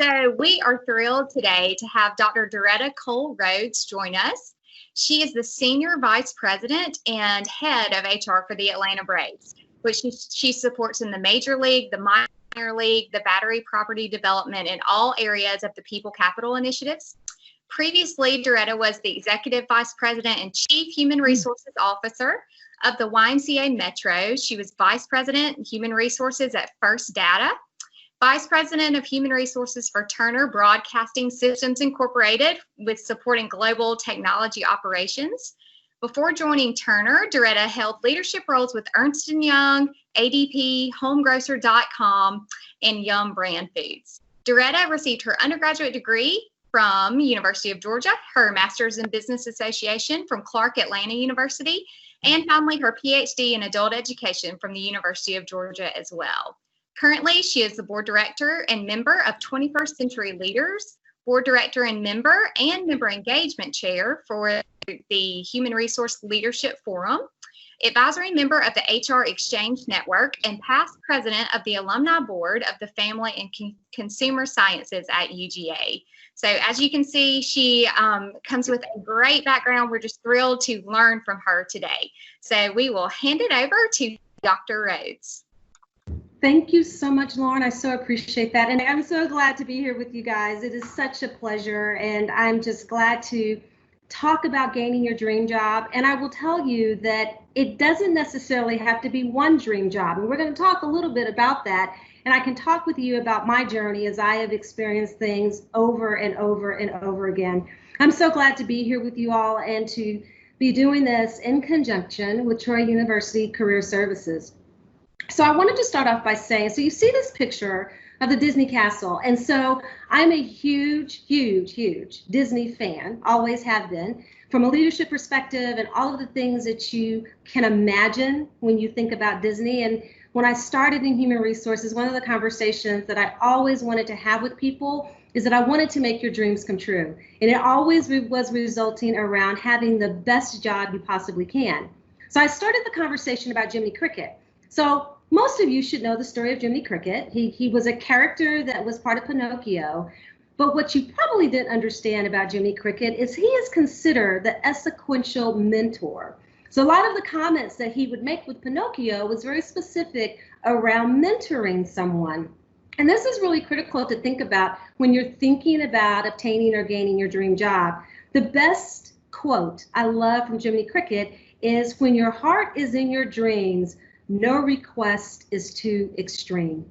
So we are thrilled today to have Dr. DeRetta Rhodes join us. She is the Senior Vice President and Head of HR for the Atlanta Braves, which she supports in the Major League, the Minor League, the Battery Property Development, and all areas of the People Capital Initiatives. Previously, DeRetta was the Executive Vice President and Chief Human Resources Officer of the YMCA Metro. She was Vice President of Human Resources at First Data, Vice President of Human Resources for Turner Broadcasting Systems Incorporated, with supporting global technology operations. Before joining Turner, DeRetta held leadership roles with Ernst & Young, ADP, HomeGrocer.com, and Yum Brand Foods. DeRetta received her undergraduate degree from University of Georgia, her Master's in Business Association from Clark Atlanta University, and finally her PhD in Adult Education from the University of Georgia as well. Currently, she is the Board Director and member of 21st Century Leaders, Board Director and Member Engagement Chair for the Human Resource Leadership Forum, advisory member of the HR Exchange Network, and past president of the Alumni Board of the Family and Consumer Sciences at UGA. So as you can see, she comes with a great background. We're just thrilled to learn from her today. So we will hand it over to Dr. Rhodes. Thank you so much, Lauren. I so appreciate that. And I'm so glad to be here with you guys. It is such a pleasure. And I'm just glad to talk about gaining your dream job. And I will tell you that it doesn't necessarily have to be one dream job. And we're going to talk a little bit about that. And I can talk with you about my journey as I have experienced things over and over and over again. I'm so glad to be here with you all and to be doing this in conjunction with Troy University Career Services. So I wanted to start off by saying, so you see this picture of the Disney Castle. And so I'm a huge, huge, huge Disney fan, always have been, from a leadership perspective and all of the things that you can imagine when you think about Disney. And when I started in human resources, one of the conversations that I always wanted to have with people is that I wanted to make your dreams come true. And it always was resulting around having the best job you possibly can. So I started the conversation about Jiminy Cricket. So most of you should know the story of Jiminy Cricket. He was a character that was part of Pinocchio. But what you probably didn't understand about Jiminy Cricket is he is considered the sequential mentor. So a lot of the comments that he would make with Pinocchio was very specific around mentoring someone. And this is really critical to think about when you're thinking about obtaining or gaining your dream job. The best quote I love from Jiminy Cricket is, "When your heart is in your dreams, no request is too extreme."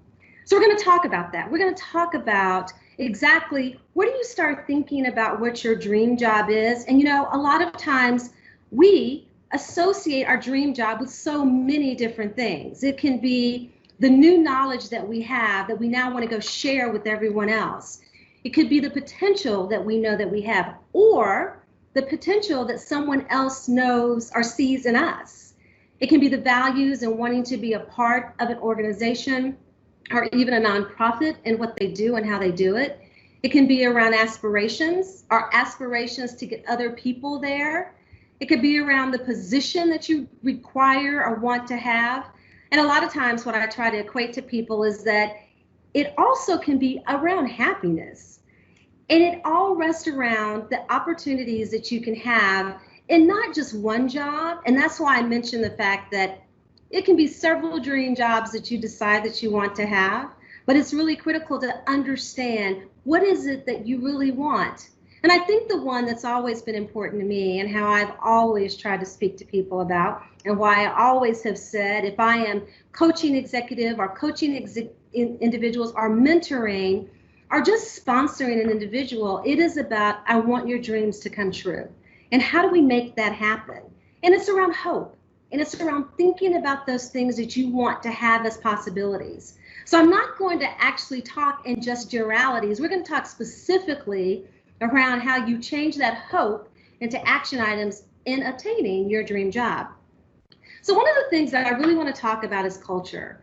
So we're going to talk about that. We're going to talk about exactly where do you start thinking about what your dream job is. And you know, a lot of times we associate our dream job with so many different things. It can be the new knowledge that we have that we now want to go share with everyone else. It could be the potential that we know that we have, or the potential that someone else knows or sees in us. It can be the values and wanting to be a part of an organization or even a nonprofit and what they do and how they do it. It can be around aspirations, our aspirations to get other people there. It could be around the position that you require or want to have. And a lot of times what I try to equate to people is that it also can be around happiness. And it all rests around the opportunities that you can have in not just one job. And that's why I mentioned the fact that it can be several dream jobs that you decide that you want to have, but it's really critical to understand what is it that you really want. And I think the one that's always been important to me and how I've always tried to speak to people about, and why I always have said, if I am coaching executive or coaching individuals or mentoring or just sponsoring an individual, it is about, I want your dreams to come true. And how do we make that happen? And it's around hope. And it's around thinking about those things that you want to have as possibilities. So I'm not going to actually talk in just generalities. We're going to talk specifically around how you change that hope into action items in obtaining your dream job. So one of the things that I really want to talk about is culture.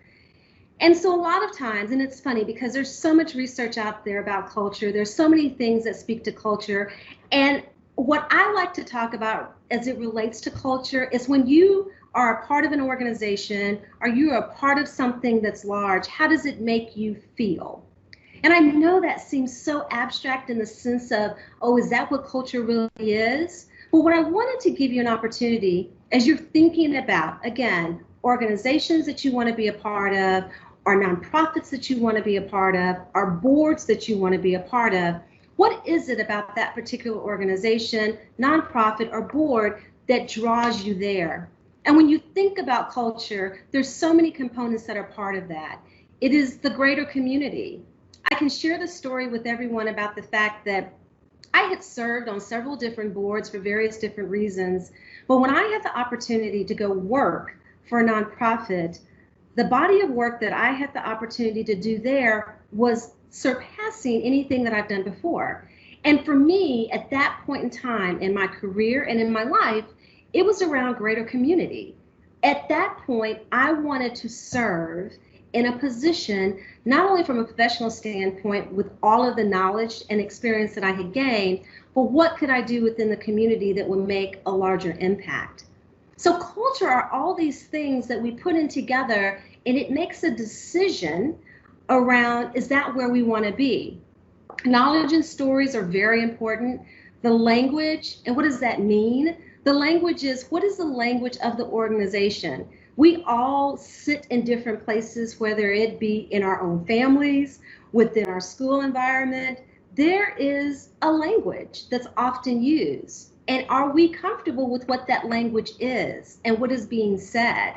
And so a lot of times, and it's funny because there's so much research out there about culture. There's so many things that speak to culture. And what I like to talk about as it relates to culture is when you are a part of an organization or you're a part of something that's large, how does it make you feel? And I know that seems so abstract in the sense of, oh, is that what culture really is? But what I wanted to give you an opportunity as you're thinking about, again, organizations that you want to be a part of, or nonprofits that you want to be a part of, or boards that you want to be a part of, what is it about that particular organization, nonprofit, or board that draws you there? And when you think about culture, there's so many components that are part of that. It is the greater community. I can share the story with everyone about the fact that I had served on several different boards for various different reasons, but when I had the opportunity to go work for a nonprofit, the body of work that I had the opportunity to do there was surpassing anything that I've done before. And for me, at that point in time in my career and in my life, it was around greater community. At that point, I wanted to serve in a position, not only from a professional standpoint with all of the knowledge and experience that I had gained, but what could I do within the community that would make a larger impact? So culture are all these things that we put in together, and it makes a decision around, is that where we want to be? Knowledge and stories are very important. The language, and what does that mean? The language is, what is the language of the organization? We all sit in different places, whether it be in our own families, within our school environment. There is a language that's often used. And are we comfortable with what that language is and what is being said?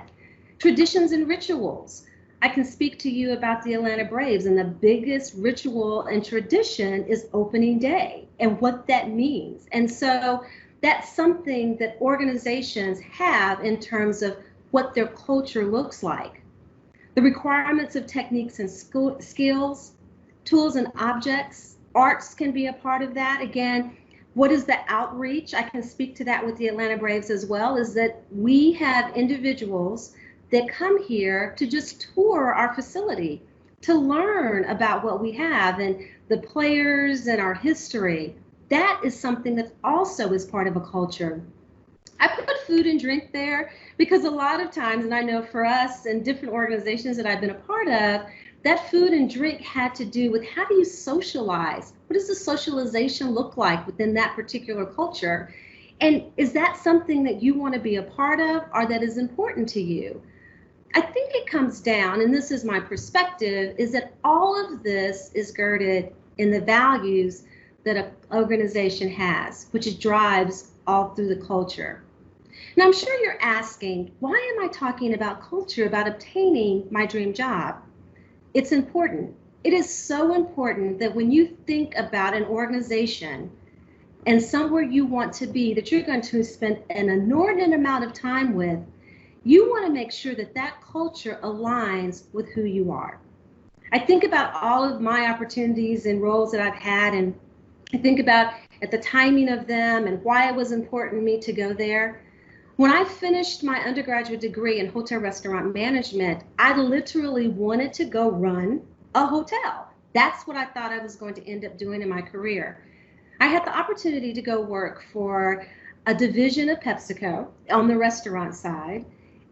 Traditions and rituals. I can speak to you about the Atlanta Braves, and the biggest ritual and tradition is opening day and what that means. And so that's something that organizations have in terms of what their culture looks like. The requirements of techniques and skills, tools and objects, arts can be a part of that. Again, what is the outreach? I can speak to that with the Atlanta Braves as well, is that we have individuals that come here to just tour our facility, to learn about what we have and the players and our history. That is something that also is part of a culture. I put food and drink there because a lot of times, and I know for us and different organizations that I've been a part of, that food and drink had to do with, how do you socialize? What does the socialization look like within that particular culture? And is that something that you want to be a part of, or that is important to you? I think it comes down, and this is my perspective, is that all of this is girded in the values that an organization has, which drives all through the culture. Now, I'm sure you're asking, why am I talking about culture, about obtaining my dream job? It's important. It is so important that when you think about an organization and somewhere you want to be, that you're going to spend an inordinate amount of time with, you want to make sure that that culture aligns with who you are. I think about all of my opportunities and roles that I've had, and I think about at the timing of them and why it was important to me to go there. When I finished my undergraduate degree in hotel restaurant management, I literally wanted to go run a hotel. That's what I thought I was going to end up doing in my career. I had the opportunity to go work for a division of PepsiCo on the restaurant side,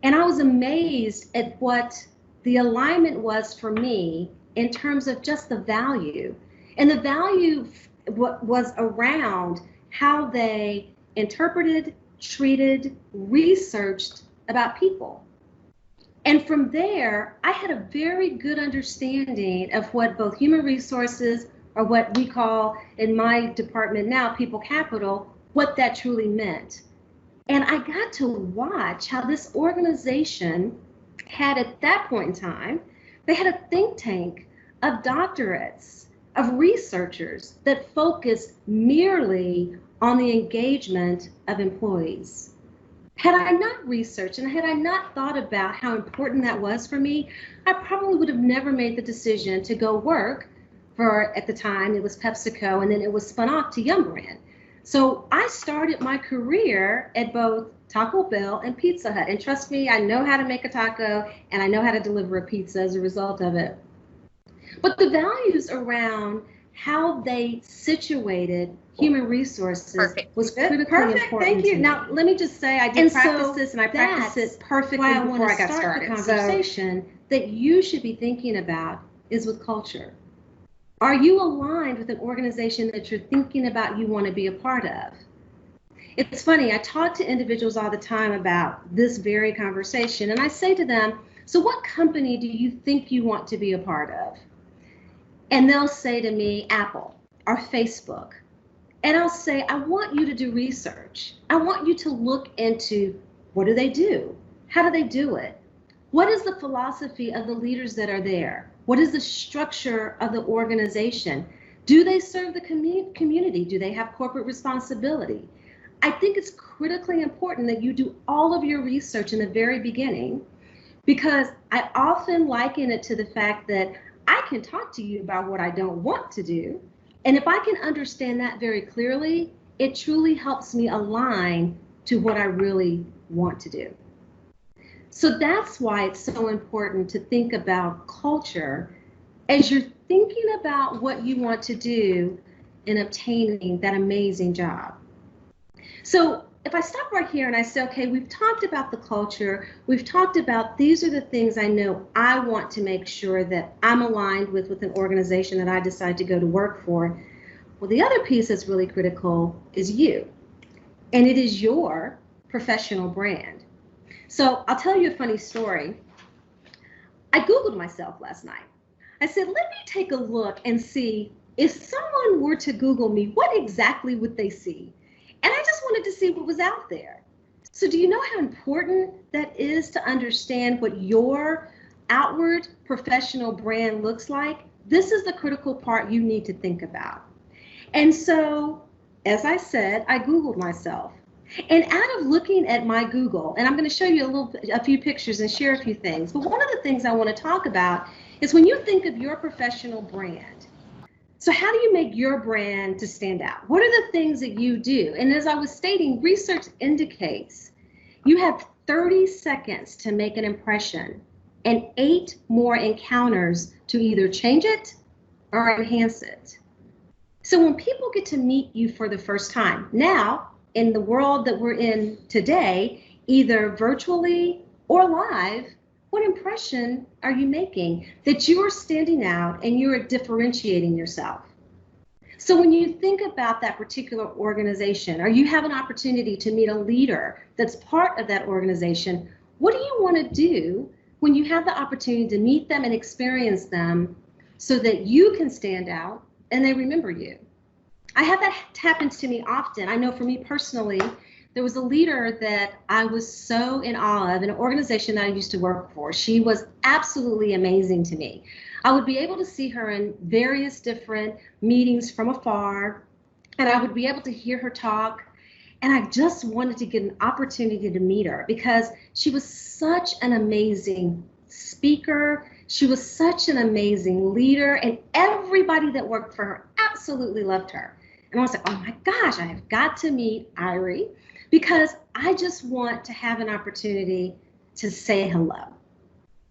and I was amazed at what the alignment was for me in terms of just the value. And the value was around how they interpreted, treated, researched about people. And from there, I had a very good understanding of what both human resources, or what we call in my department now, people capital, what that truly meant. And I got to watch how this organization had, at that point in time, they had a think tank of doctorates, of researchers that focused merely on the engagement of employees. Had I not researched and had I not thought about how important that was for me, I probably would have never made the decision to go work for, at the time, it was PepsiCo, and then it was spun off to Yum Brand. So I started my career at both Taco Bell and Pizza Hut. And trust me, I know how to make a taco and I know how to deliver a pizza as a result of it. But the values around how they situated human resources was critically important. Thank you. Now, let me just say, I did practice this, and I practiced it perfectly before I got started. The conversation that you should be thinking about is with culture. Are you aligned with an organization that you're thinking about you want to be a part of? It's funny, I talk to individuals all the time about this very conversation, and I say to them, so what company do you think you want to be a part of? And they'll say to me, Apple or Facebook. And I'll say, I want you to do research. I want you to look into what do they do? How do they do it? What is the philosophy of the leaders that are there? What is the structure of the organization? Do they serve the community? Do they have corporate responsibility? I think it's critically important that you do all of your research in the very beginning, because I often liken it to the fact that I can talk to you about what I don't want to do. And if I can understand that very clearly, it truly helps me align to what I really want to do. So that's why it's so important to think about culture as you're thinking about what you want to do in obtaining that amazing job. So if I stop right here and I say, okay, we've talked about the culture, we've talked about these are the things I know I want to make sure that I'm aligned with an organization that I decide to go to work for. Well, the other piece that's really critical is you, and it is your professional brand. So I'll tell you a funny story. I Googled myself last night. I said, let me take a look and see if someone were to Google me, what exactly would they see? And I just wanted to see what was out there. So do you know how important that is to understand what your outward professional brand looks like? This is the critical part you need to think about. And so, as I said, I Googled myself. And out of looking at my Google, and I'm going to show you a few pictures and share a few things, but one of the things I want to talk about is when you think of your professional brand. So how do you make your brand to stand out? What are the things that you do? And as I was stating, research indicates you have 30 seconds to make an impression and 8 more encounters to either change it or enhance it. So when people get to meet you for the first time, now in the world that we're in today, either virtually or live, what impression are you making that you are standing out and you are differentiating yourself? So when you think about that particular organization, or you have an opportunity to meet a leader that's part of that organization, what do you want to do when you have the opportunity to meet them and experience them so that you can stand out and they remember you? I have that happen to me often. I know for me personally, there was a leader that I was so in awe of in an organization that I used to work for. She was absolutely amazing to me. I would be able to see her in various different meetings from afar, and I would be able to hear her talk. And I just wanted to get an opportunity to meet her because she was such an amazing speaker. She was such an amazing leader, and everybody that worked for her absolutely loved her. And I was like, oh my gosh, I have got to meet Irie, because I just want to have an opportunity to say hello.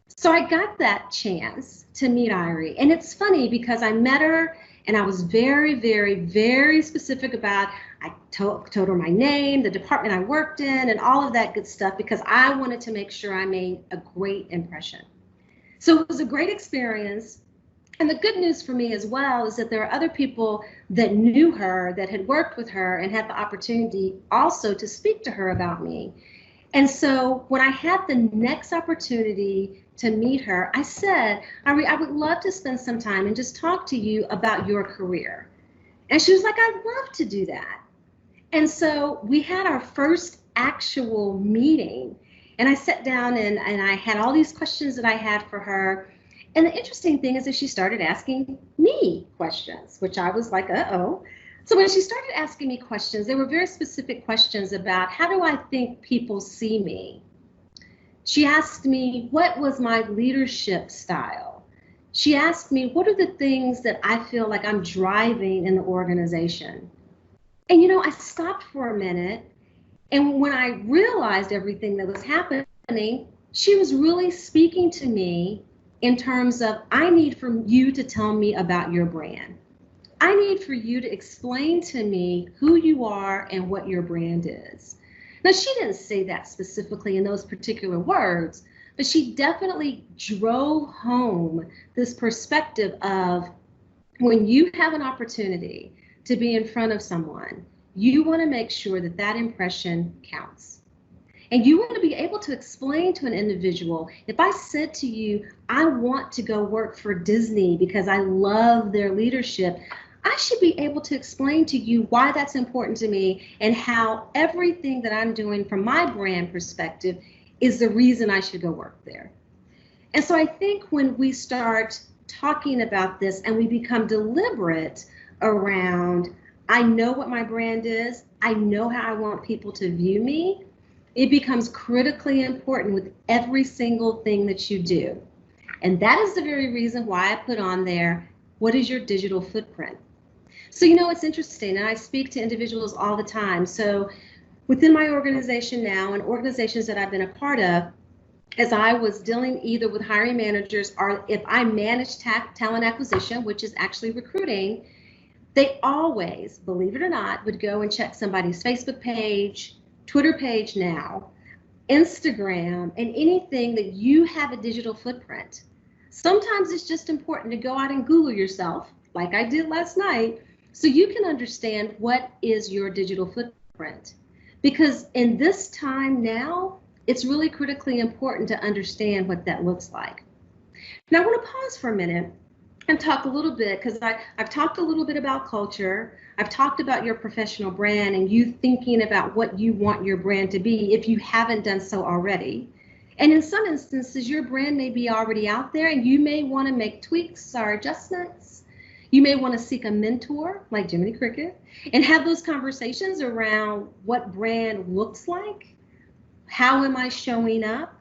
So I got that chance to meet Irie. And it's funny because I met her and I was very, very, very specific about, I told her my name, the department I worked in, and all of that good stuff, because I wanted to make sure I made a great impression. So it was a great experience. And the good news for me as well is that there are other people that knew her, that had worked with her, and had the opportunity also to speak to her about me. And so when I had the next opportunity to meet her, I said, I would love to spend some time and just talk to you about your career. And she was like, I'd love to do that. And so we had our first actual meeting. And I sat down and I had all these questions that I had for her. And the interesting thing is that she started asking me questions, which I was like, uh-oh. So when she started asking me questions, they were very specific questions about how do I think people see me? She asked me, what was my leadership style? She asked me, what are the things that I feel like I'm driving in the organization? And, you know, I stopped for a minute. And when I realized everything that was happening, she was really speaking to me in terms of, I need for you to tell me about your brand. I need for you to explain to me who you are and what your brand is. Now, she didn't say that specifically in those particular words, but she definitely drove home this perspective of when you have an opportunity to be in front of someone, you want to make sure that that impression counts. And you want to be able to explain to an individual, if I said to you, I want to go work for Disney because I love their leadership, I should be able to explain to you why that's important to me and how everything that I'm doing from my brand perspective is the reason I should go work there. And so I think when we start talking about this and we become deliberate around, I know what my brand is, I know how I want people to view me, it becomes critically important with every single thing that you do. And that is the very reason why I put on there, what is your digital footprint? So, it's interesting, and I speak to individuals all the time. So within my organization now and organizations that I've been a part of, as I was dealing either with hiring managers or if I managed talent acquisition, which is actually recruiting, they always, believe it or not, would go and check somebody's Facebook page, Twitter page now, Instagram, and anything that you have a digital footprint. Sometimes it's just important to go out and Google yourself, like I did last night, so you can understand what is your digital footprint. Because in this time now, it's really critically important to understand what that looks like. Now I want to pause for a minute and talk a little bit, because I've talked a little bit about culture. I've talked about your professional brand and you thinking about what you want your brand to be if you haven't done so already. And in some instances, your brand may be already out there and you may want to make tweaks or adjustments. You may want to seek a mentor like Jiminy Cricket and have those conversations around what brand looks like. How am I showing up?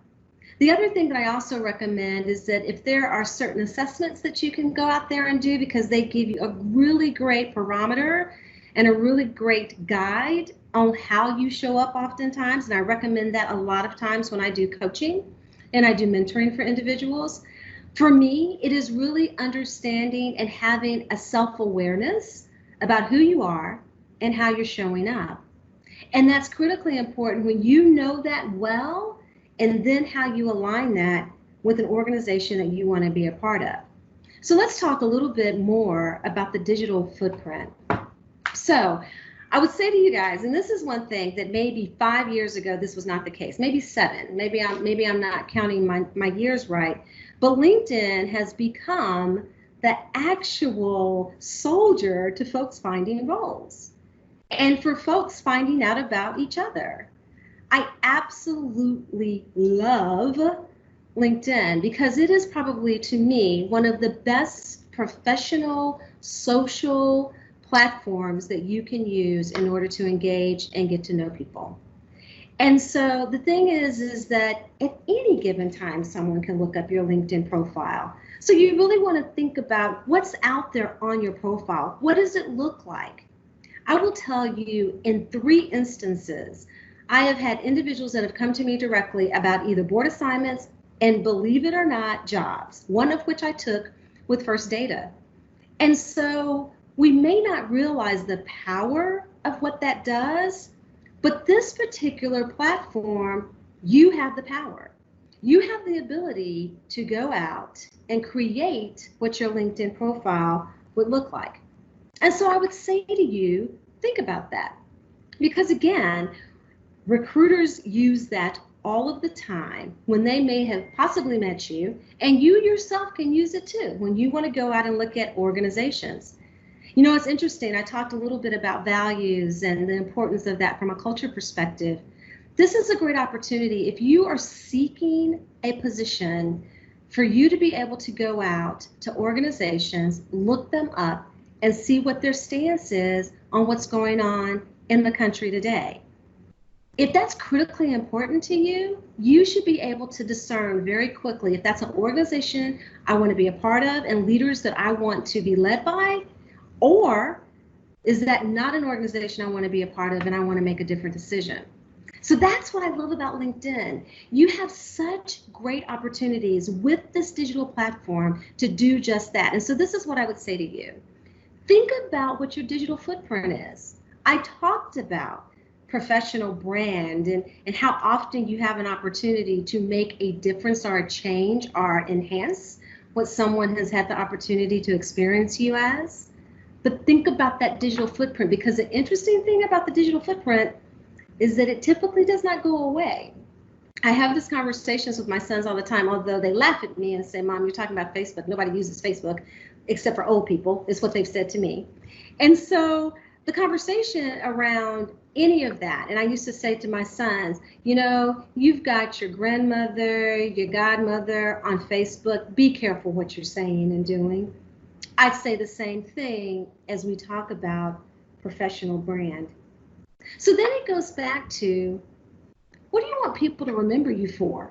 The other thing that I also recommend is that if there are certain assessments that you can go out there and do, because they give you a really great barometer and a really great guide on how you show up oftentimes. And I recommend that a lot of times when I do coaching and I do mentoring for individuals. For me, it is really understanding and having a self-awareness about who you are and how you're showing up. And that's critically important when you know that well, and then how you align that with an organization that you want to be a part of. So let's talk a little bit more about the digital footprint. So I would say to you guys, and this is one thing that maybe 5 years ago, this was not the case, maybe 7, maybe I'm not counting my years right, but LinkedIn has become the actual soldier to folks finding roles and for folks finding out about each other. I absolutely love LinkedIn because it is probably, to me, one of the best professional social platforms that you can use in order to engage and get to know people. And so the thing is that at any given time, someone can look up your LinkedIn profile. So you really want to think about what's out there on your profile. What does it look like? I will tell you, in 3 instances, I have had individuals that have come to me directly about either board assignments and, believe it or not, jobs, one of which I took with First Data. And so we may not realize the power of what that does, but this particular platform, you have the power. You have the ability to go out and create what your LinkedIn profile would look like. And so I would say to you, think about that. Because again, recruiters use that all of the time when they may have possibly met you, and you yourself can use it too when you want to go out and look at organizations. It's interesting. I talked a little bit about values and the importance of that from a culture perspective. This is a great opportunity if you are seeking a position for you to be able to go out to organizations, look them up, and see what their stance is on what's going on in the country today. If that's critically important to you, you should be able to discern very quickly if that's an organization I want to be a part of and leaders that I want to be led by, or is that not an organization I want to be a part of and I want to make a different decision. So that's what I love about LinkedIn. You have such great opportunities with this digital platform to do just that. And so this is what I would say to you. Think about what your digital footprint is. I talked about professional brand and how often you have an opportunity to make a difference or a change or enhance what someone has had the opportunity to experience you as, but think about that digital footprint, because the interesting thing about the digital footprint is that it typically does not go away. I have these conversations with my sons all the time, although they laugh at me and say, Mom, you're talking about Facebook. Nobody uses Facebook except for old people, is what they've said to me. And so the conversation around any of that, and I used to say to my sons, you know, you've got your grandmother, your godmother on Facebook. Be careful what you're saying and doing. I'd say the same thing as we talk about professional brand. So then it goes back to, what do you want people to remember you for?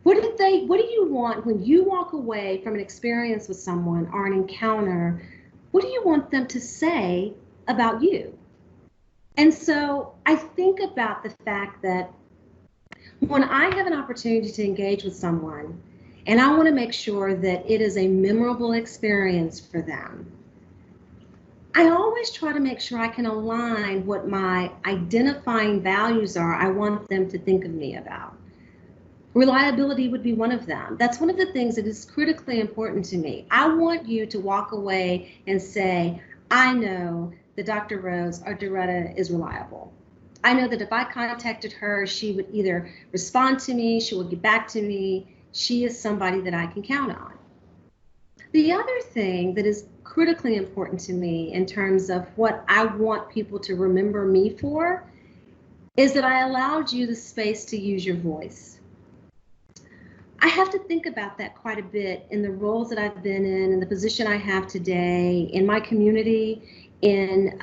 What do you want when you walk away from an experience with someone or an encounter? What do you want them to say about you? And so I think about the fact that when I have an opportunity to engage with someone, and I want to make sure that it is a memorable experience for them, I always try to make sure I can align what my identifying values are I want them to think of me about. Reliability would be one of them. That's one of the things that is critically important to me. I want you to walk away and say, I know that Dr. Rhodes or DeRetta is reliable. I know that if I contacted her, she would either respond to me, she would get back to me. She is somebody that I can count on. The other thing that is critically important to me in terms of what I want people to remember me for is that I allowed you the space to use your voice. I have to think about that quite a bit in the roles that I've been in the position I have today, in my community, in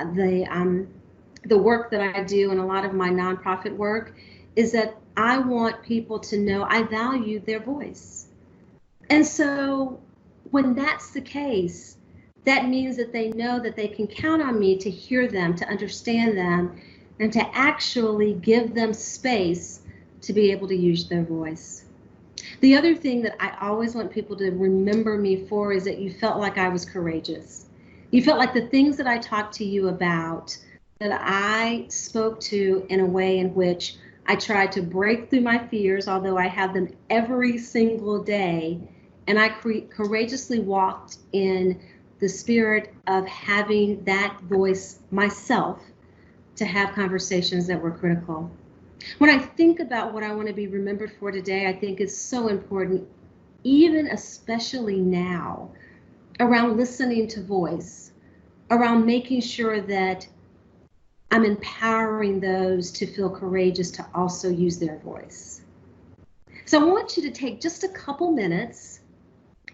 the work that I do and a lot of my nonprofit work, is that I want people to know I value their voice. And so when that's the case, that means that they know that they can count on me to hear them, to understand them, and to actually give them space to be able to use their voice. The other thing that I always want people to remember me for is that you felt like I was courageous. You felt like the things that I talked to you about, that I spoke to in a way in which I tried to break through my fears, although I have them every single day, and I courageously walked in the spirit of having that voice myself to have conversations that were critical. When I think about what I want to be remembered for today, I think it's so important, even especially now, around listening to voice, around making sure that I'm empowering those to feel courageous to also use their voice. So I want you to take just a couple minutes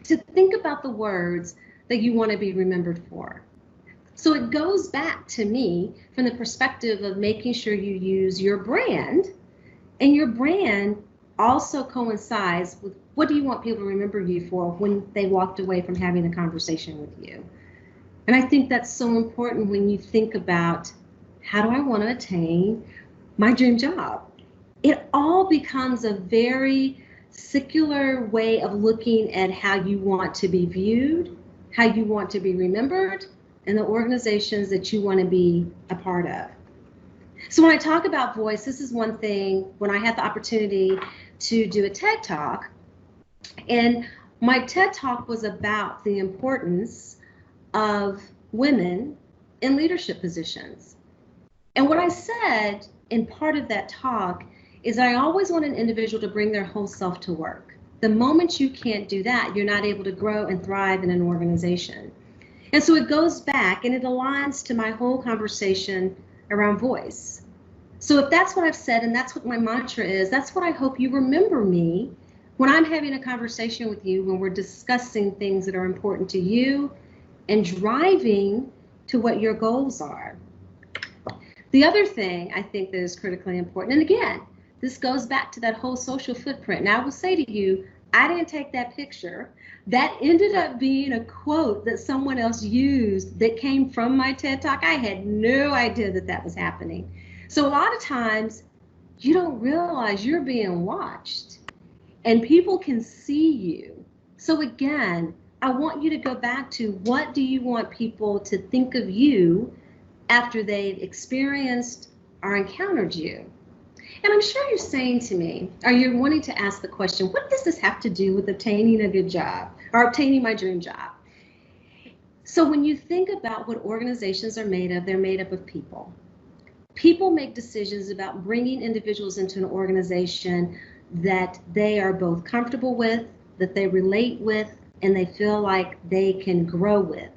to think about the words that you want to be remembered for. So it goes back to me from the perspective of making sure you use your brand, and your brand also coincides with what do you want people to remember you for when they walked away from having a conversation with you. And I think that's so important when you think about, how do I want to attain my dream job? It all becomes a very secular way of looking at how you want to be viewed, how you want to be remembered, and the organizations that you want to be a part of. So when I talk about voice, this is one thing. When I had the opportunity to do a TED Talk, and my TED Talk was about the importance of women in leadership positions. And what I said in part of that talk is I always want an individual to bring their whole self to work. The moment you can't do that, you're not able to grow and thrive in an organization. And so it goes back and it aligns to my whole conversation around voice. So if that's what I've said and that's what my mantra is, that's what I hope you remember me when I'm having a conversation with you, when we're discussing things that are important to you and driving to what your goals are. The other thing I think that is critically important, and again, this goes back to that whole social footprint. Now I will say to you, I didn't take that picture. That ended up being a quote that someone else used that came from my TED Talk. I had no idea that that was happening. So a lot of times you don't realize you're being watched and people can see you. So again, I want you to go back to, what do you want people to think of you after they've experienced or encountered you? And I'm sure you're saying to me, or you're wanting to ask the question, what does this have to do with obtaining a good job? or obtaining my dream job. So when you think about what organizations are made of, they're made up of people. People make decisions about bringing individuals into an organization that they are both comfortable with, that they relate with, and they feel like they can grow with.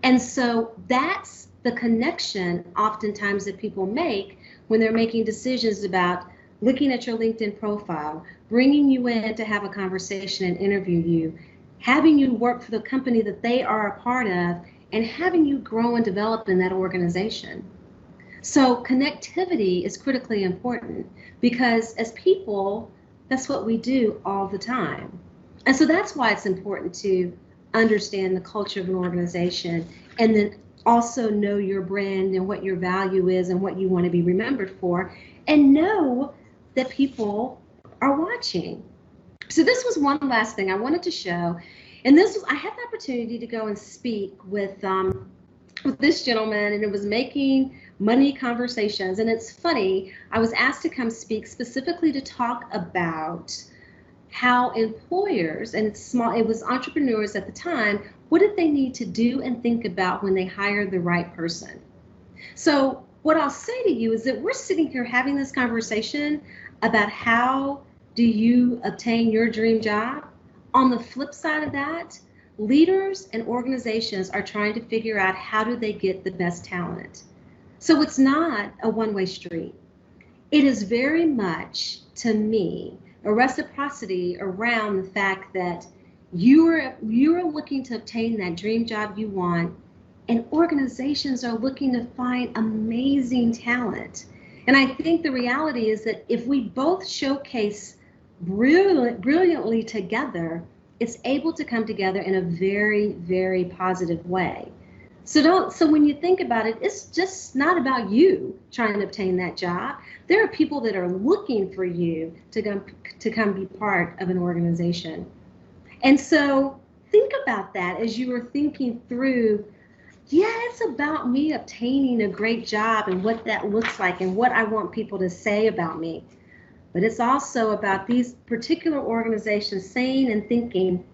And so that's the connection oftentimes that people make when they're making decisions about looking at your LinkedIn profile, bringing you in to have a conversation and interview you, having you work for the company that they are a part of, and having you grow and develop in that organization. So connectivity is critically important because as people, that's what we do all the time. And so that's why it's important to understand the culture of an organization and then also know your brand and what your value is and what you want to be remembered for, and know that people are watching. So this was one last thing I wanted to show. And this was, I had the opportunity to go and speak with this gentleman, and it was Making Money Conversations. And it's funny, I was asked to come speak specifically to talk about how employers, and it was entrepreneurs at the time, what did they need to do and think about when they hired the right person? So what I'll say to you is that we're sitting here having this conversation about how do you obtain your dream job. On the flip side of that, leaders and organizations are trying to figure out how do they get the best talent. So it's not a one-way street. It is very much, to me, a reciprocity around the fact that you're looking to obtain that dream job you want, and organizations are looking to find amazing talent. And I think the reality is that if we both showcase brilliantly together, it's able to come together in a very, very positive way. So when you think about it, it's just not about you trying to obtain that job. There are people that are looking for you to come be part of an organization. And so think about that as you were thinking through, yeah, it's about me obtaining a great job and what that looks like and what I want people to say about me. But it's also about these particular organizations saying and thinking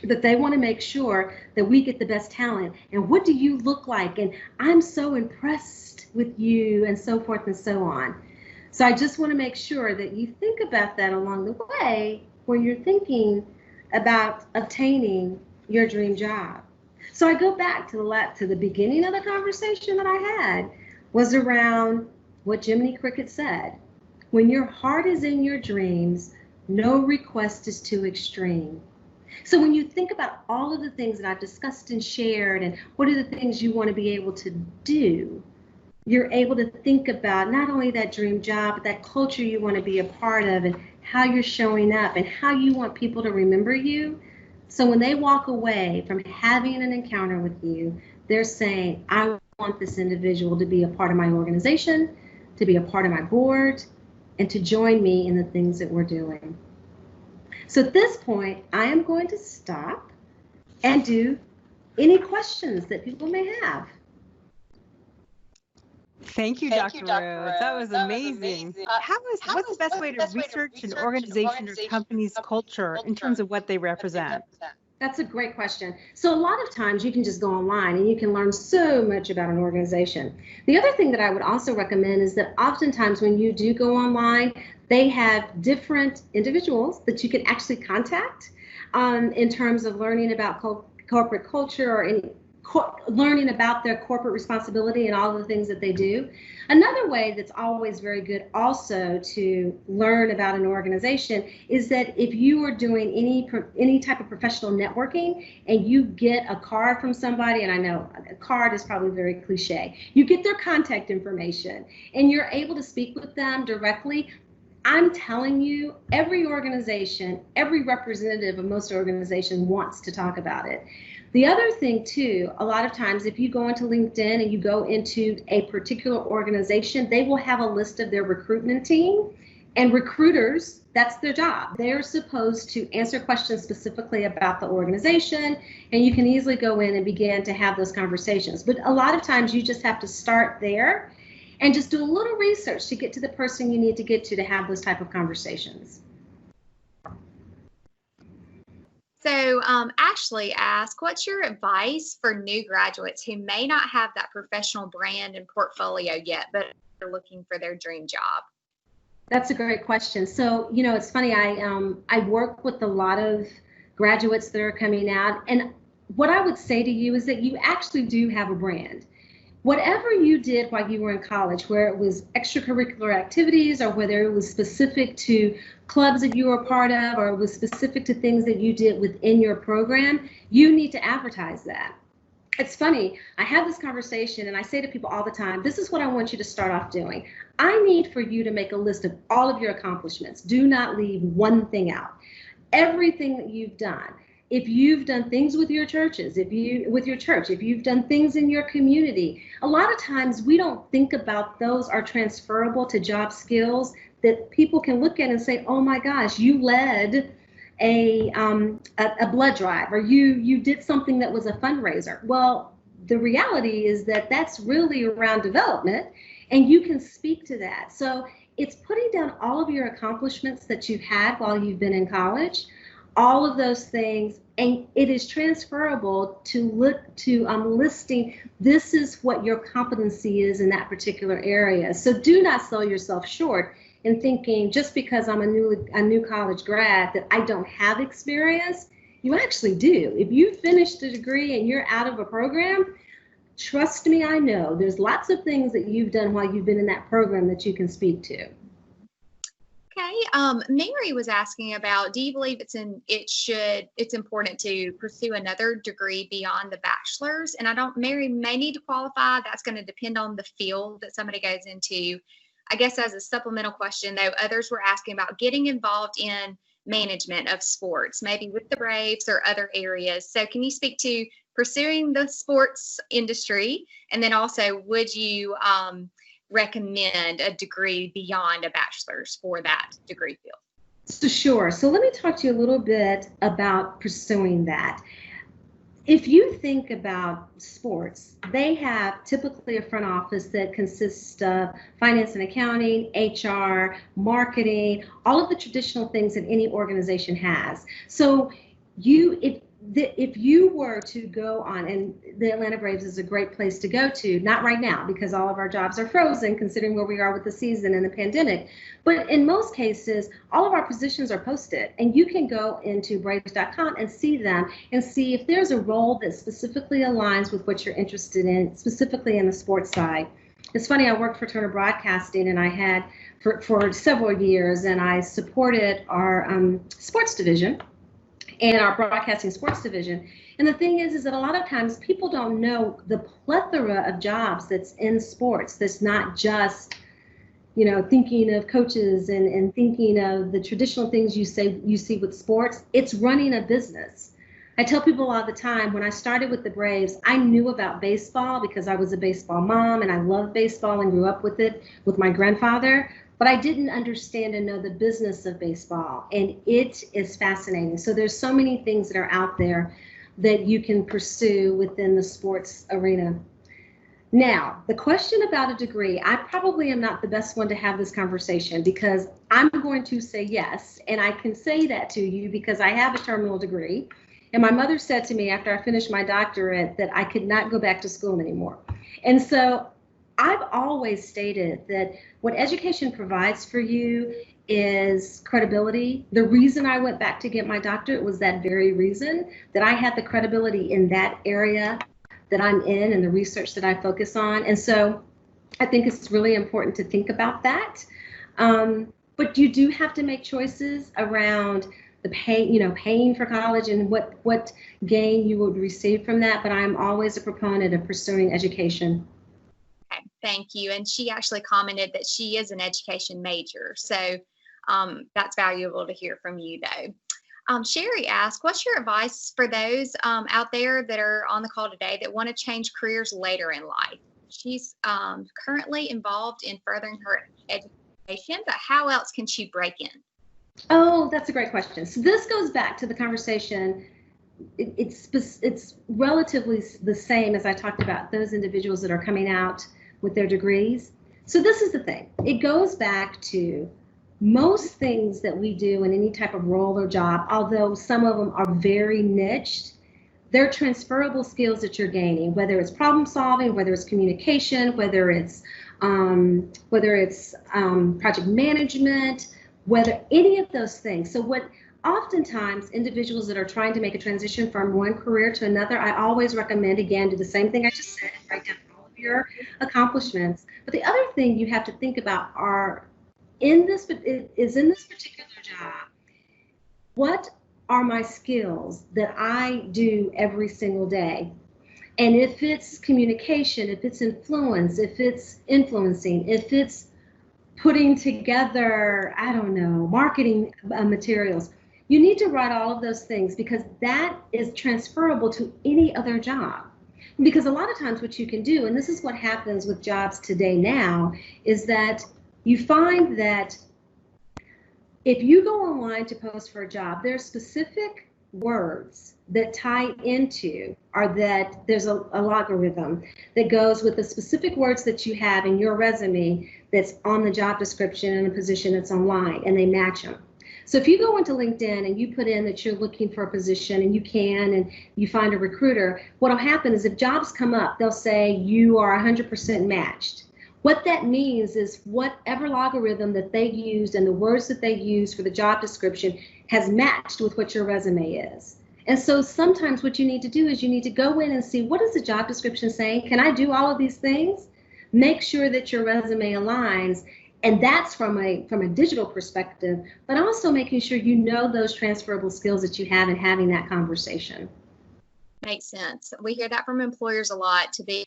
that they want to make sure that we get the best talent. And what do you look like? And I'm so impressed with you, and so forth and so on. So I just want to make sure that you think about that along the way when you're thinking about obtaining your dream job. So I go back to the beginning of the conversation that I had was around what Jiminy Cricket said. When your heart is in your dreams, no request is too extreme. So when you think about all of the things that I've discussed and shared and what are the things you want to be able to do, you're able to think about not only that dream job, but that culture you want to be a part of and how you're showing up and how you want people to remember you. So when they walk away from having an encounter with you, they're saying, I want this individual to be a part of my organization, to be a part of my board, and to join me in the things that we're doing. So at this point, I am going to stop and do any questions that people may have. Thank you, Dr. Rhodes. That was amazing. What's the best way to research an organization or company's culture in terms of what they represent? That's a great question. So a lot of times you can just go online and you can learn so much about an organization. The other thing that I would also recommend is that oftentimes when you do go online, they have different individuals that you can actually contact in terms of learning about corporate culture or learning about their corporate responsibility and all the things that they do. Another way that's always very good also to learn about an organization is that if you are doing any type of professional networking and you get a card from somebody, and I know a card is probably very cliche, you get their contact information and you're able to speak with them directly. I'm telling you, every organization, every representative of most organizations wants to talk about it. The other thing too, a lot of times if you go into LinkedIn and you go into a particular organization, they will have a list of their recruitment team, and recruiters, that's their job. They're supposed to answer questions specifically about the organization, and you can easily go in and begin to have those conversations. But a lot of times you just have to start there and just do a little research to get to the person you need to get to have those type of conversations. So Ashley asked, what's your advice for new graduates who may not have that professional brand and portfolio yet, but are looking for their dream job? That's a great question. So, it's funny. I work with a lot of graduates that are coming out, and what I would say to you is that you actually do have a brand. Whatever you did while you were in college, where it was extracurricular activities or whether it was specific to clubs that you were a part of or it was specific to things that you did within your program, you need to advertise that. It's funny, I have this conversation and I say to people all the time, this is what I want you to start off doing. I need for you to make a list of all of your accomplishments. Do not leave one thing out. Everything that you've done. If you've done things with your churches, if you've done things in your community, a lot of times we don't think about those are transferable to job skills that people can look at and say, oh my gosh, you led a blood drive, or you did something that was a fundraiser. Well, the reality is that that's really around development, and you can speak to that. So it's putting down all of your accomplishments that you've had while you've been in college, all of those things, and it is transferable to look to listing, this is what your competency is in that particular area. So do not sell yourself short in thinking just because I'm a new college grad that I don't have experience. You actually do. If you finished a degree and you're out of a program, trust me, I know there's lots of things that you've done while you've been in that program that you can speak to. Okay. Mary was asking about, do you believe it's important to pursue another degree beyond the bachelor's? And Mary may need to qualify. That's going to depend on the field that somebody goes into. I guess as a supplemental question, though, others were asking about getting involved in management of sports, maybe with the Braves or other areas. So can you speak to pursuing the sports industry? And then also, would you recommend a degree beyond a bachelor's for that degree field? So sure. So let me talk to you a little bit about pursuing that. If you think about sports, they have typically a front office that consists of finance and accounting, HR, marketing, all of the traditional things that any organization has. So if you were to go on, and the Atlanta Braves is a great place to go to, not right now because all of our jobs are frozen considering where we are with the season and the pandemic, but in most cases, all of our positions are posted, and you can go into Braves.com and see them and see if there's a role that specifically aligns with what you're interested in, specifically in the sports side. It's funny, I worked for Turner Broadcasting, and I had for several years, and I supported our sports division and our broadcasting sports division. And the thing is that a lot of times people don't know the plethora of jobs that's in sports. That's not just, thinking of coaches and thinking of the traditional things you see with sports. It's running a business. I tell people all the time, when I started with the Braves, I knew about baseball because I was a baseball mom and I loved baseball and grew up with it with my grandfather. But I didn't understand and know the business of baseball, and it is fascinating. So there's so many things that are out there that you can pursue within the sports arena. Now, the question about a degree, I probably am not the best one to have this conversation because I'm going to say yes, and I can say that to you because I have a terminal degree. And my mother said to me after I finished my doctorate that I could not go back to school anymore. And so I've always stated that what education provides for you is credibility. The reason I went back to get my doctorate was that very reason, that I had the credibility in that area that I'm in and the research that I focus on. And so I think it's really important to think about that. But you do have to make choices around the paying for college and what gain you would receive from that. But I'm always a proponent of pursuing education. Thank you. And she actually commented that she is an education major. So that's valuable to hear from you, though. Sherry asked, what's your advice for those out there that are on the call today that want to change careers later in life? She's currently involved in furthering her education, but how else can she break in? Oh, that's a great question. So this goes back to the conversation. It's relatively the same as I talked about those individuals that are coming out with their degrees. So this is the thing. It goes back to most things that we do in any type of role or job, although some of them are very niched, they're transferable skills that you're gaining, whether it's problem solving, whether it's communication, whether it's project management, whether any of those things. So what oftentimes individuals that are trying to make a transition from one career to another, I always recommend, again, do the same thing I just said, write down all of your accomplishments. But the other thing you have to think about in this particular job, what are my skills that I do every single day? And if it's communication, if it's influence, if it's influencing, if it's putting together, I don't know, marketing materials, you need to write all of those things, because that is transferable to any other job. Because a lot of times what you can do, and this is what happens with jobs today now, is that you find that if you go online to post for a job, there are specific words that tie into, or that there's a logarithm that goes with the specific words that you have in your resume that's on the job description and a position that's online, and they match them. So if you go into LinkedIn and you put in that you're looking for a position, and you find a recruiter, what'll happen is if jobs come up, they'll say you are 100% matched. What that means is whatever logarithm that they used and the words that they used for the job description has matched with what your resume is. And so sometimes what you need to do is you need to go in and see, what is the job description saying? Can I do all of these things? Make sure that your resume aligns. And that's from a digital perspective, but also making sure you know those transferable skills that you have and having that conversation. Makes sense. We hear that from employers a lot, to be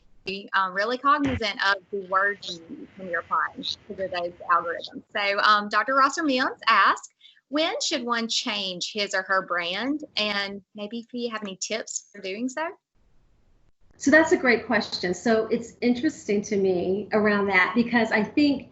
really cognizant of the words you use when you're applying to those algorithms. So Dr. Rosser-Mills asked, when should one change his or her brand? And maybe if you have any tips for doing so? So that's a great question. So it's interesting to me around that, because I think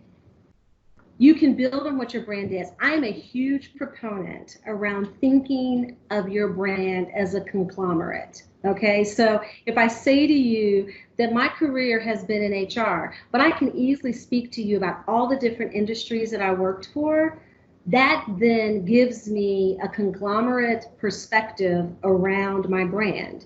you can build on what your brand is. I'm a huge proponent around thinking of your brand as a conglomerate. Okay, so if I say to you that my career has been in HR, but I can easily speak to you about all the different industries that I worked for, that then gives me a conglomerate perspective around my brand.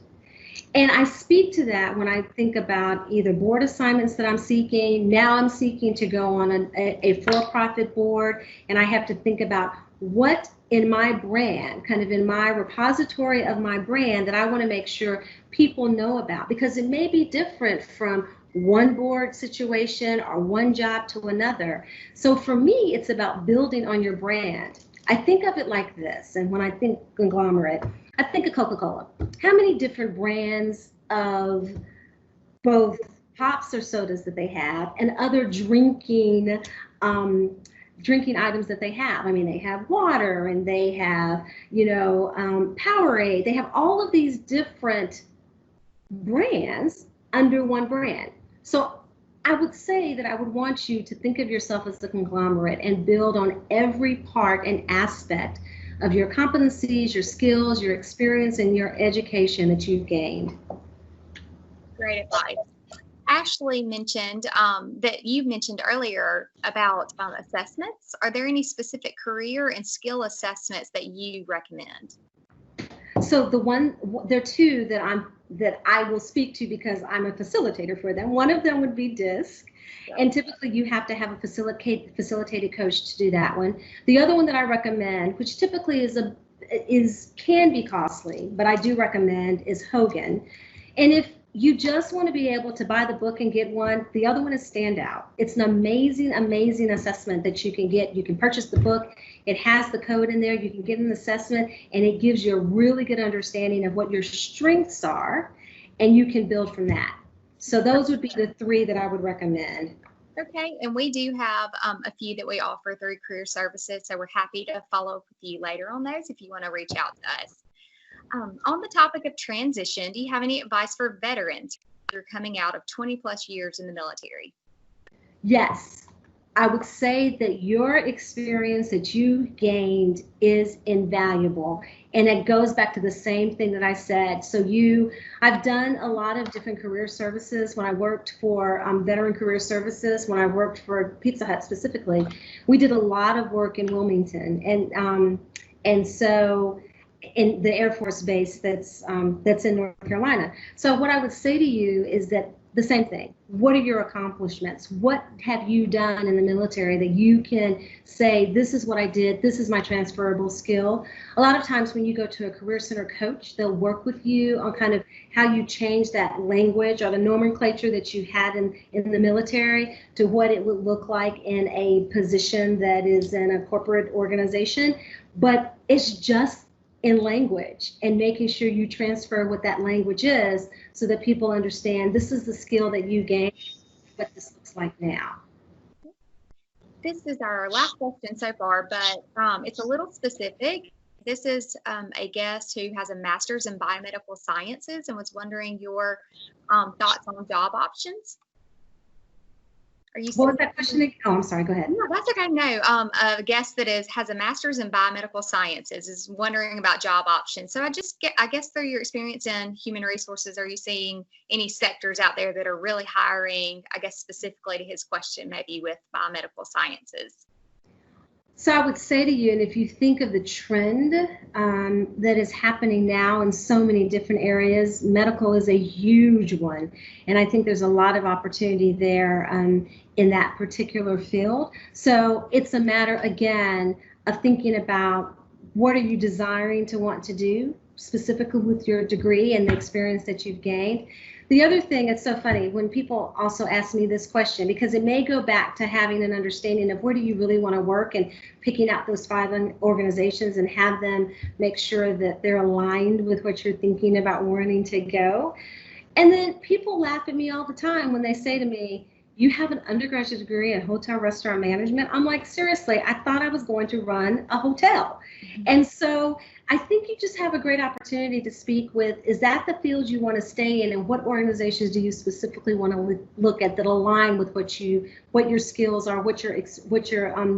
And I speak to that when I think about either board assignments that I'm seeking. Now I'm seeking to go on a for-profit board, and I have to think about what in my brand, kind of in my repository of my brand, that I want to make sure people know about, because it may be different from one board situation or one job to another. So for me, it's about building on your brand. I think of it like this, and when I think conglomerate, I think of Coca-Cola. How many different brands of both pops or sodas that they have, and other drinking items that they have? I mean, they have water, and they have, Powerade. They have all of these different brands under one brand. So I would say that I would want you to think of yourself as a conglomerate and build on every part and aspect of your competencies, your skills, your experience, and your education that you've gained. Great advice. Ashley mentioned that you mentioned earlier about assessments. Are there any specific career and skill assessments that you recommend? So there are two that I will speak to because I'm a facilitator for them. One of them would be DISC, and typically you have to have a facilitated coach to do that one. The other one that I recommend, which typically can be costly, but I do recommend, is Hogan. And if you just want to be able to buy the book and get one, the other one is Standout. It's an amazing, amazing assessment that you can get. You can purchase the book. It has the code in there. You can get an assessment, and it gives you a really good understanding of what your strengths are, and you can build from that. So those would be the three that I would recommend. Okay, and we do have a few that we offer through Career Services, so we're happy to follow up with you later on those if you want to reach out to us. On the topic of transition, do you have any advice for veterans who are coming out of 20 plus years in the military? Yes. I would say that your experience that you gained is invaluable. And it goes back to the same thing that I said. So I've done a lot of different career services. When I worked for Veteran Career Services, when I worked for Pizza Hut specifically, we did a lot of work in Wilmington. And so in the Air Force Base that's in North Carolina. So what I would say to you is that the same thing. What are your accomplishments? What have you done in the military that you can say, this is what I did, this is my transferable skill? A lot of times when you go to a career center coach, they'll work with you on kind of how you change that language or the nomenclature that you had in the military to what it would look like in a position that is in a corporate organization. But it's just in language and making sure you transfer what that language is so that people understand this is the skill that you gained, what this looks like now. This is our last question so far, but it's a little specific. This is a guest who has a master's in biomedical sciences and was wondering your thoughts on job options. What was that question again? Oh, I'm sorry. Go ahead. No, that's okay. No, a guest that has a master's in biomedical sciences is wondering about job options. So I guess through your experience in human resources, are you seeing any sectors out there that are really hiring, I guess specifically to his question, maybe with biomedical sciences? So I would say to you, and if you think of the trend that is happening now in so many different areas, medical is a huge one. And I think there's a lot of opportunity there in that particular field. So it's a matter, again, of thinking about what are you desiring to want to do, specifically with your degree and the experience that you've gained. The other thing, it's so funny when people also ask me this question, because it may go back to having an understanding of where do you really want to work and picking out those 5 organizations and have them make sure that they're aligned with what you're thinking about wanting to go. And then people laugh at me all the time when they say to me, you have an undergraduate degree in hotel restaurant management. I'm like, seriously, I thought I was going to run a hotel. Mm-hmm. And so I think you just have a great opportunity to speak with, is that the field you want to stay in, and what organizations do you specifically want to look at that align with what your skills are, what your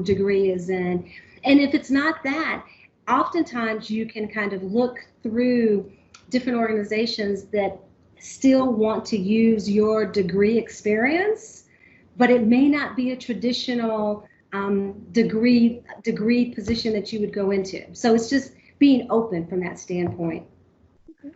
degree is in. And if it's not that, oftentimes you can kind of look through different organizations that still want to use your degree experience, but it may not be a traditional degree position that you would go into. So it's just being open from that standpoint. Okay.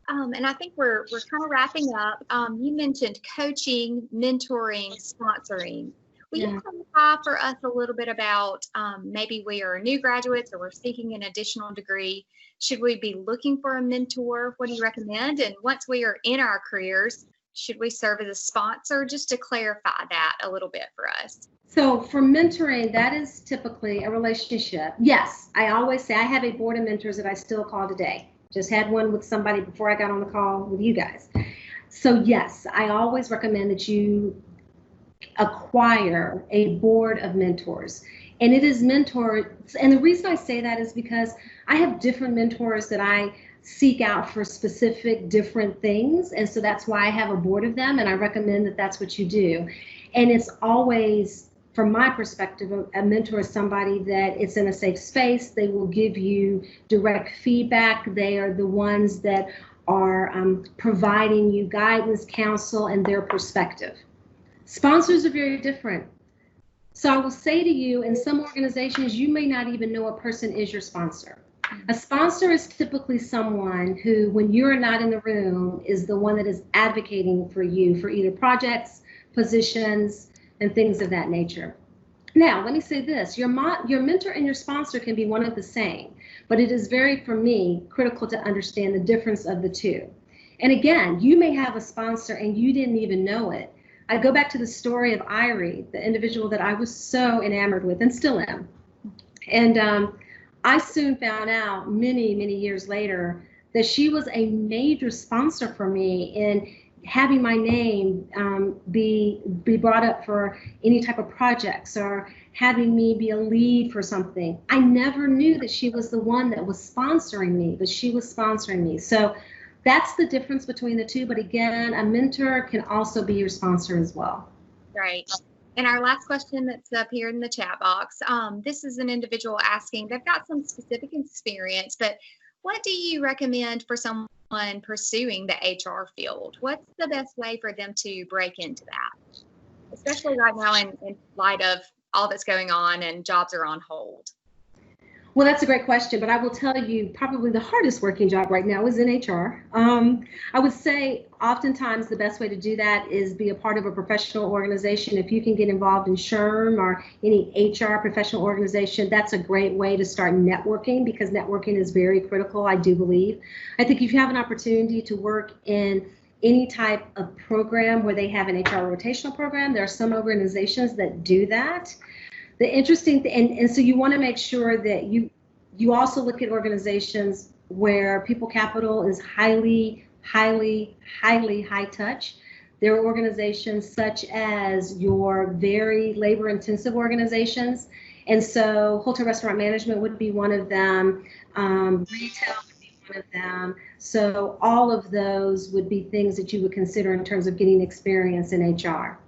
And I think we're kind of wrapping up. You mentioned coaching, mentoring, sponsoring. Will you clarify for us a little bit about maybe we are new graduates or we're seeking an additional degree? Should we be looking for a mentor? What do you recommend? And once we are in our careers, should we serve as a sponsor? Just to clarify that a little bit for us. So for mentoring, that is typically a relationship. Yes, I always say I have a board of mentors that I still call today. Just had one with somebody before I got on the call with you guys. So yes, I always recommend that you acquire a board of mentors. And it is mentors. And the reason I say that is because I have different mentors that I seek out for specific different things. And so that's why I have a board of them. And I recommend that that's what you do. And it's always, from my perspective, a mentor is somebody that it's in a safe space. They will give you direct feedback. They are the ones that are providing you guidance, counsel, and their perspective. Sponsors are very different. So I will say to you, in some organizations, you may not even know a person is your sponsor. A sponsor is typically someone who, when you're not in the room, is the one that is advocating for you for either projects, positions, and things of that nature. Now, let me say this, your mentor and your sponsor can be one of the same, but it is very, for me, critical to understand the difference of the two. And again, you may have a sponsor and you didn't even know it. I go back to the story of Irie, the individual that I was so enamored with and still am. And I soon found out many, many years later that she was a major sponsor for me in having my name be brought up for any type of projects or having me be a lead for something. I never knew that she was the one that was sponsoring me, but she was sponsoring me. So that's the difference between the two. But again, a mentor can also be your sponsor as well. Right. And our last question that's up here in the chat box, this is an individual asking, they've got some specific experience, but what do you recommend for someone pursuing the HR field? What's the best way for them to break into that? Especially right now in light of all that's going on and jobs are on hold. Well, that's a great question, but I will tell you probably the hardest working job right now is in HR. I would say oftentimes the best way to do that is be a part of a professional organization. If you can get involved in SHRM or any HR professional organization, that's a great way to start networking, because networking is very critical, I do believe. I think if you have an opportunity to work in any type of program where they have an HR rotational program, there are some organizations that do that. The interesting thing, and so you want to make sure that you also look at organizations where people capital is highly high touch. There are organizations such as your very labor intensive organizations. And so hotel restaurant management would be one of them. Retail would be one of them. So all of those would be things that you would consider in terms of getting experience in HR.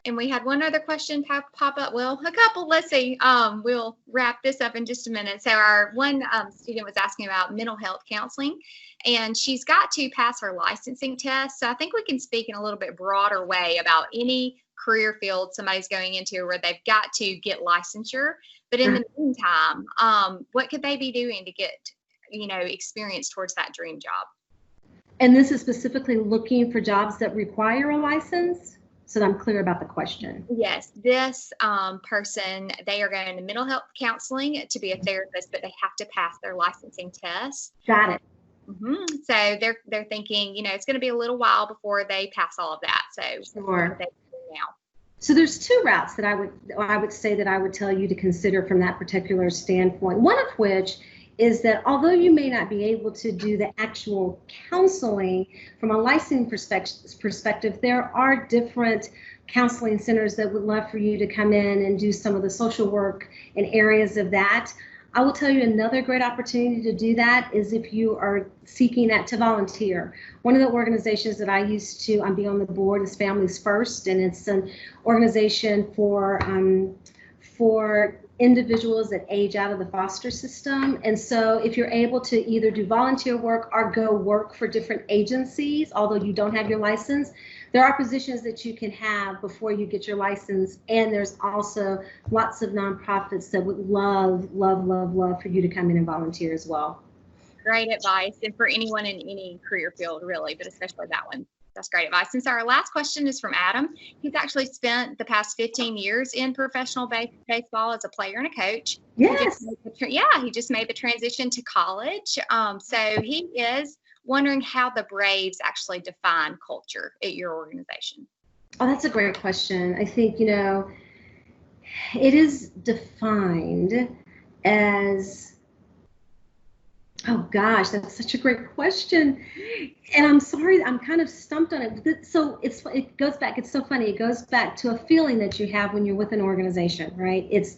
And we had one other question pop up. Well, a couple. Let's see. We'll wrap this up in just a minute. So our one student was asking about mental health counseling, and she's got to pass her licensing test. So I think we can speak in a little bit broader way about any career field somebody's going into where they've got to get licensure. But in the meantime, what could they be doing to get, experience towards that dream job? And this is specifically looking for jobs that require a license? So that I'm clear about the question. Yes, this person, they are going to mental health counseling to be a therapist, but they have to pass their licensing test. Got it. Mm-hmm. So they're thinking, it's going to be a little while before they pass all of that. So sure. They do now. So there's two routes that I would say that I would tell you to consider from that particular standpoint. One of which is that although you may not be able to do the actual counseling from a licensing perspective, there are different counseling centers that would love for you to come in and do some of the social work and areas of that. I will tell you another great opportunity to do that is if you are seeking that to volunteer. One of the organizations that I used to be on the board is Families First, and it's an organization for individuals that age out of the foster system. And so if you're able to either do volunteer work or go work for different agencies, although you don't have your license, there are positions that you can have before you get your license. And there's also lots of nonprofits that would love for you to come in and volunteer as well. Great advice. And for anyone in any career field, really, but especially that one. That's great advice. And so our last question is from Adam. He's actually spent the past 15 years in professional baseball as a player and a coach. Yes. He just made the transition to college. So he is wondering how the Braves actually define culture at your organization. Oh, that's a great question. I think, it is defined as, oh gosh, that's such a great question. And I'm sorry, I'm kind of stumped on it. So it goes back, it's so funny. It goes back to a feeling that you have when you're with an organization, right? It's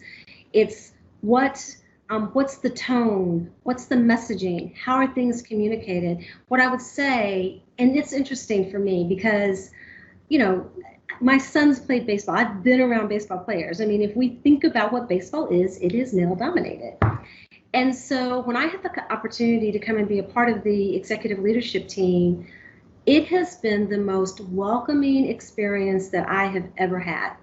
what's the tone? What's the messaging? How are things communicated? What I would say, and it's interesting for me because, my sons played baseball. I've been around baseball players. I mean, if we think about what baseball is, it is male dominated. And so when I had the opportunity to come and be a part of the executive leadership team, it has been the most welcoming experience that I have ever had.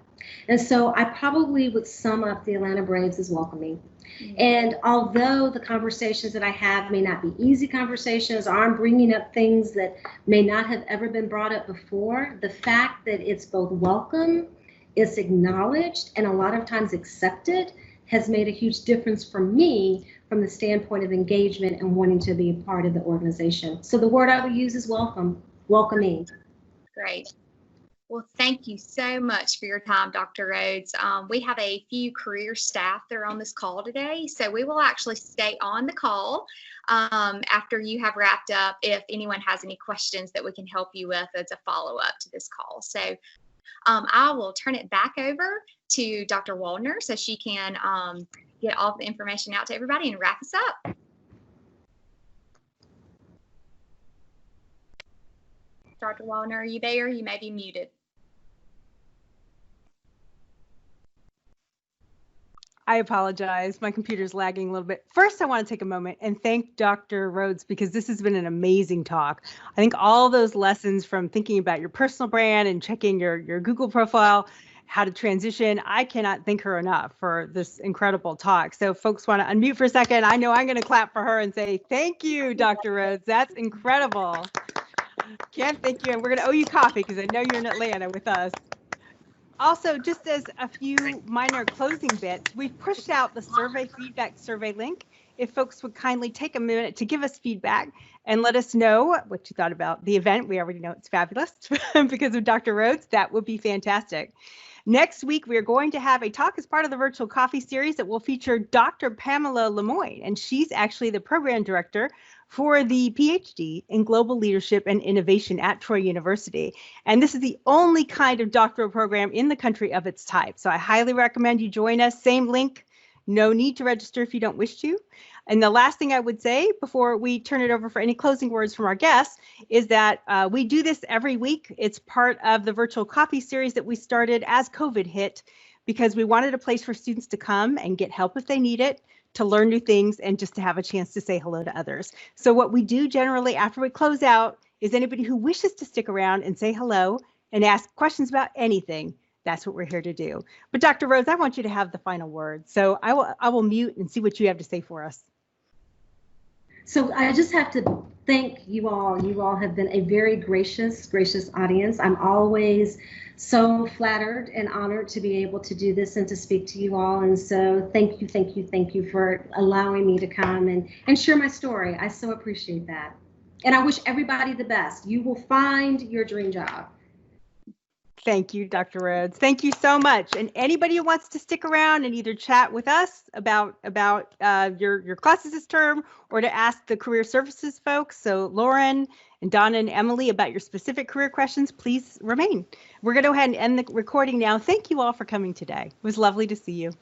And so I probably would sum up the Atlanta Braves as welcoming. Mm-hmm. And although the conversations that I have may not be easy conversations, or I'm bringing up things that may not have ever been brought up before, the fact that it's both welcome, it's acknowledged, and a lot of times accepted has made a huge difference for me from the standpoint of engagement and wanting to be a part of the organization. So the word I would use is welcoming. Great. Well, thank you so much for your time, Dr. Rhodes. We have a few career staff that are on this call today, so we will actually stay on the call after you have wrapped up if anyone has any questions that we can help you with as a follow-up to this call. So I will turn it back over to Dr. Waldner so she can get all the information out to everybody and wrap us up. Dr. Waldner, are you there? You may be muted. I apologize. My computer's lagging a little bit. First, I want to take a moment and thank Dr. Rhodes because this has been an amazing talk. I think all those lessons from thinking about your personal brand and checking your Google profile, how to transition, I cannot thank her enough for this incredible talk. So folks want to unmute for a second. I know I'm going to clap for her and say, thank you, Dr. Rhodes. That's incredible. Can't thank you. And we're going to owe you coffee because I know you're in Atlanta with us. Also, just as a few minor closing bits, we've pushed out the feedback survey link. If folks would kindly take a minute to give us feedback and let us know what you thought about the event. We already know it's fabulous because of Dr. Rhodes. That would be fantastic. Next week, we are going to have a talk as part of the virtual coffee series that will feature Dr. Pamela Lemoyne, and she's actually the program director for the PhD in Global Leadership and Innovation at Troy University. And this is the only kind of doctoral program in the country of its type. So I highly recommend you join us. Same link, no need to register if you don't wish to. And the last thing I would say before we turn it over for any closing words from our guests is that we do this every week. It's part of the virtual coffee series that we started as COVID hit because we wanted a place for students to come and get help if they need it, to learn new things, and just to have a chance to say hello to others. So what we do generally after we close out is anybody who wishes to stick around and say hello and ask questions about anything, that's what we're here to do. But Dr. Rhodes, I want you to have the final word. So I will mute and see what you have to say for us. So I just have to thank you all. You all have been a very gracious audience. I'm always so flattered and honored to be able to do this and to speak to you all. And so thank you for allowing me to come and share my story. I so appreciate that. And I wish everybody the best. You will find your dream job. Thank you, Dr. Rhodes. Thank you so much. And anybody who wants to stick around and either chat with us about your classes this term or to ask the career services folks, so Lauren and Donna and Emily, about your specific career questions, please remain. We're going to go ahead and end the recording now. Thank you all for coming today. It was lovely to see you.